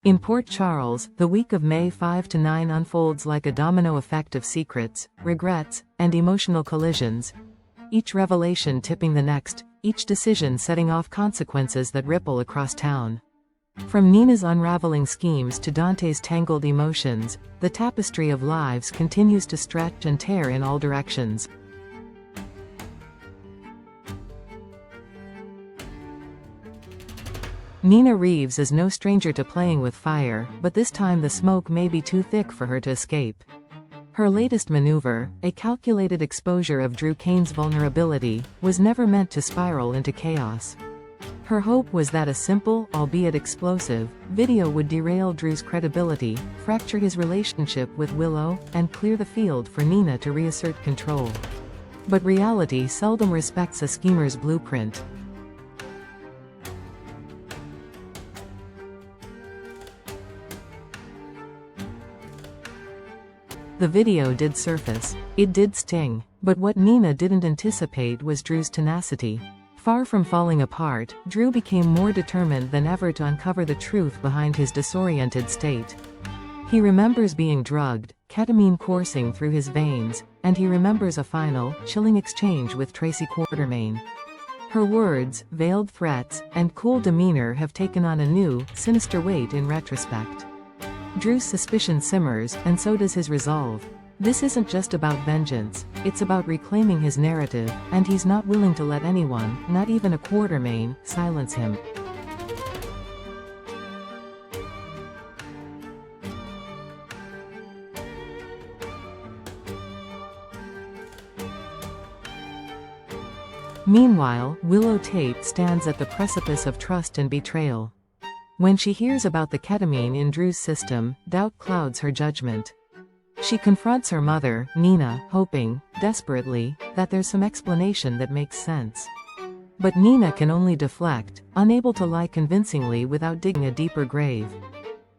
In Port Charles, the week of May 5 to 9 unfolds like a domino effect of secrets, regrets, and emotional collisions. Each revelation tipping the next, each decision setting off consequences that ripple across town. From Nina's unraveling schemes to Dante's tangled emotions, the tapestry of lives continues to stretch and tear in all directions. Nina Reeves is no stranger to playing with fire, but this time the smoke may be too thick for her to escape. Her latest maneuver, a calculated exposure of Drew Cain's vulnerability, was never meant to spiral into chaos. Her hope was that a simple, albeit explosive, video would derail Drew's credibility, fracture his relationship with Willow, and clear the field for Nina to reassert control. But reality seldom respects a schemer's blueprint. The video did surface. It did sting. But what Nina didn't anticipate was Drew's tenacity. Far from falling apart, Drew became more determined than ever to uncover the truth behind his disoriented state. He remembers being drugged, ketamine coursing through his veins, and he remembers a final, chilling exchange with Tracy Quartermaine. Her words, veiled threats, and cool demeanor have taken on a new, sinister weight in retrospect. Drew's suspicion simmers, and so does his resolve. This isn't just about vengeance, it's about reclaiming his narrative, and he's not willing to let anyone, not even a Quartermaine, silence him. Meanwhile, Willow Tate stands at the precipice of trust and betrayal. When she hears about the ketamine in Drew's system, doubt clouds her judgment. She confronts her mother, Nina, hoping, desperately, that there's some explanation that makes sense. But Nina can only deflect, unable to lie convincingly without digging a deeper grave.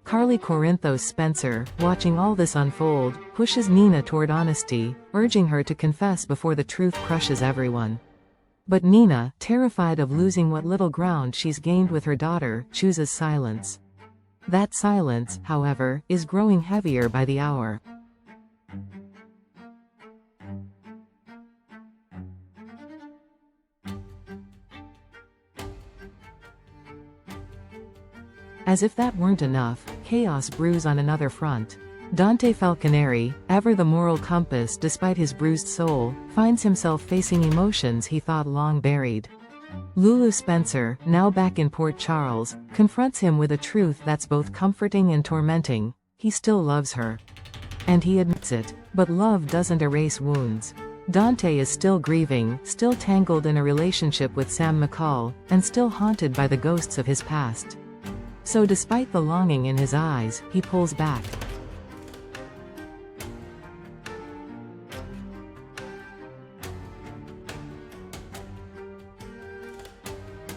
Carly Corinthos Spencer, watching all this unfold, pushes Nina toward honesty, urging her to confess before the truth crushes everyone. But Nina, terrified of losing what little ground she's gained with her daughter, chooses silence. That silence, however, is growing heavier by the hour. As if that weren't enough, chaos brews on another front. Dante Falconeri, ever the moral compass despite his bruised soul, finds himself facing emotions he thought long buried. Lulu Spencer, now back in Port Charles, confronts him with a truth that's both comforting and tormenting: he still loves her. And he admits it. But love doesn't erase wounds. Dante is still grieving, still tangled in a relationship with Sam McCall, and still haunted by the ghosts of his past. So despite the longing in his eyes, he pulls back.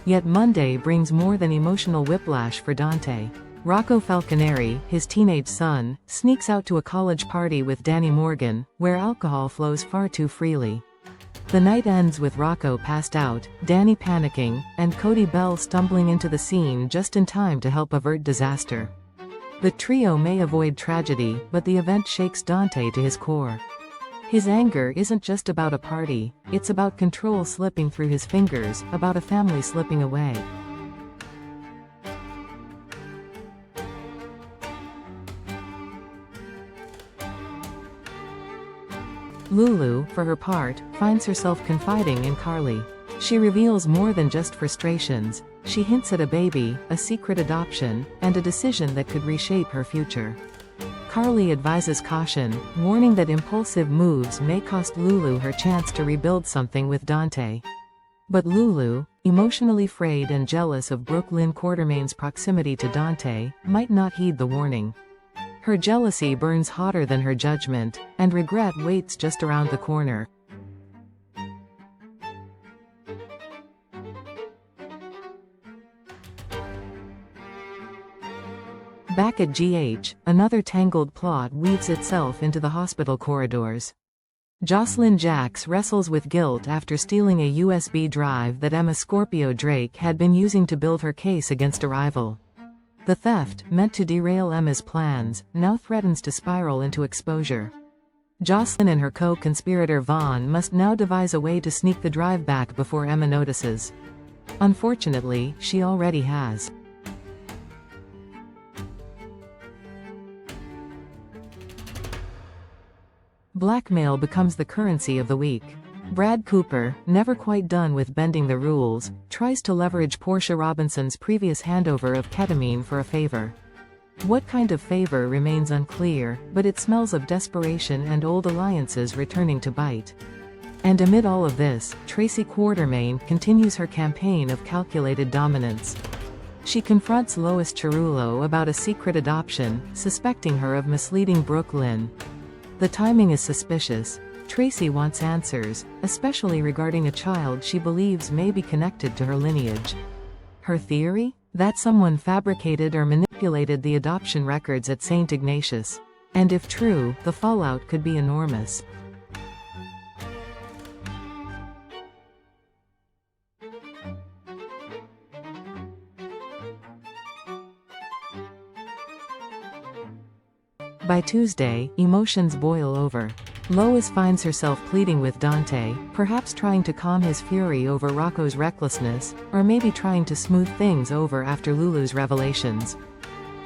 Yet Monday brings more than emotional whiplash for Dante. Rocco Falconeri, his teenage son, sneaks out to a college party with Danny Morgan, where alcohol flows far too freely. The night ends with Rocco passed out, Danny panicking, and Cody Bell stumbling into the scene just in time to help avert disaster. The trio may avoid tragedy, but the event shakes Dante to his core. His anger isn't just about a party, it's about control slipping through his fingers, about a family slipping away. Lulu, for her part, finds herself confiding in Carly. She reveals more than just frustrations. She hints at a baby, a secret adoption, and a decision that could reshape her future. Carly advises caution, warning that impulsive moves may cost Lulu her chance to rebuild something with Dante. But Lulu, emotionally frayed and jealous of Brooklyn Quartermaine's proximity to Dante, might not heed the warning. Her jealousy burns hotter than her judgment, and regret waits just around the corner. Back at GH, another tangled plot weaves itself into the hospital corridors. Jocelyn Jacks wrestles with guilt after stealing a USB drive that Emma Scorpio Drake had been using to build her case against a rival. The theft, meant to derail Emma's plans, now threatens to spiral into exposure. Jocelyn and her co-conspirator Vaughn must now devise a way to sneak the drive back before Emma notices. Unfortunately, she already has. Blackmail becomes the currency of the week. Brad Cooper, never quite done with bending the rules, tries to leverage Portia Robinson's previous handover of ketamine for a favor. What kind of favor remains unclear, but it smells of desperation and old alliances returning to bite. And amid all of this, Tracy Quartermaine continues her campaign of calculated dominance. She confronts Lois Cerullo about a secret adoption, suspecting her of misleading Brooke Lynn. The timing is suspicious. Tracy wants answers, especially regarding a child she believes may be connected to her lineage. Her theory? That someone fabricated or manipulated the adoption records at St. Ignatius. And if true, the fallout could be enormous. By Tuesday, emotions boil over. Lois finds herself pleading with Dante, perhaps trying to calm his fury over Rocco's recklessness, or maybe trying to smooth things over after Lulu's revelations.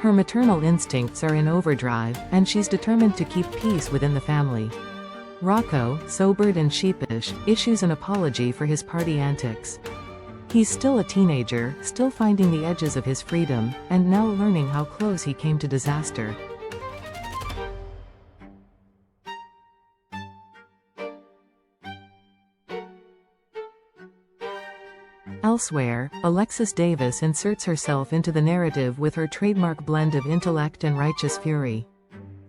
Her maternal instincts are in overdrive, and she's determined to keep peace within the family. Rocco, sobered and sheepish, issues an apology for his party antics. He's still a teenager, still finding the edges of his freedom, and now learning how close he came to disaster. Elsewhere, Alexis Davis inserts herself into the narrative with her trademark blend of intellect and righteous fury.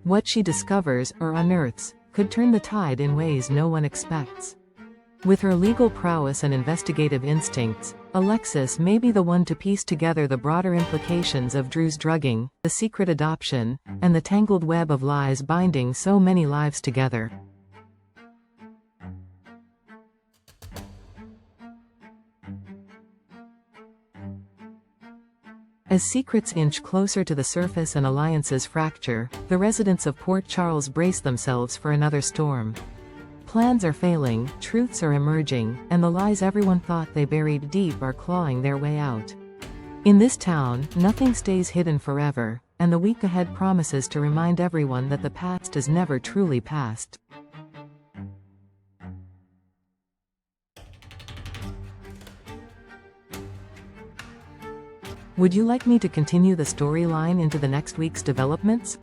What she discovers, or unearths, could turn the tide in ways no one expects. With her legal prowess and investigative instincts, Alexis may be the one to piece together the broader implications of Drew's drugging, the secret adoption, and the tangled web of lies binding so many lives together. As secrets inch closer to the surface and alliances fracture, the residents of Port Charles brace themselves for another storm. Plans are failing, truths are emerging, and the lies everyone thought they buried deep are clawing their way out. In this town, nothing stays hidden forever, and the week ahead promises to remind everyone that the past is never truly past. Would you like me to continue the storyline into the next week's developments?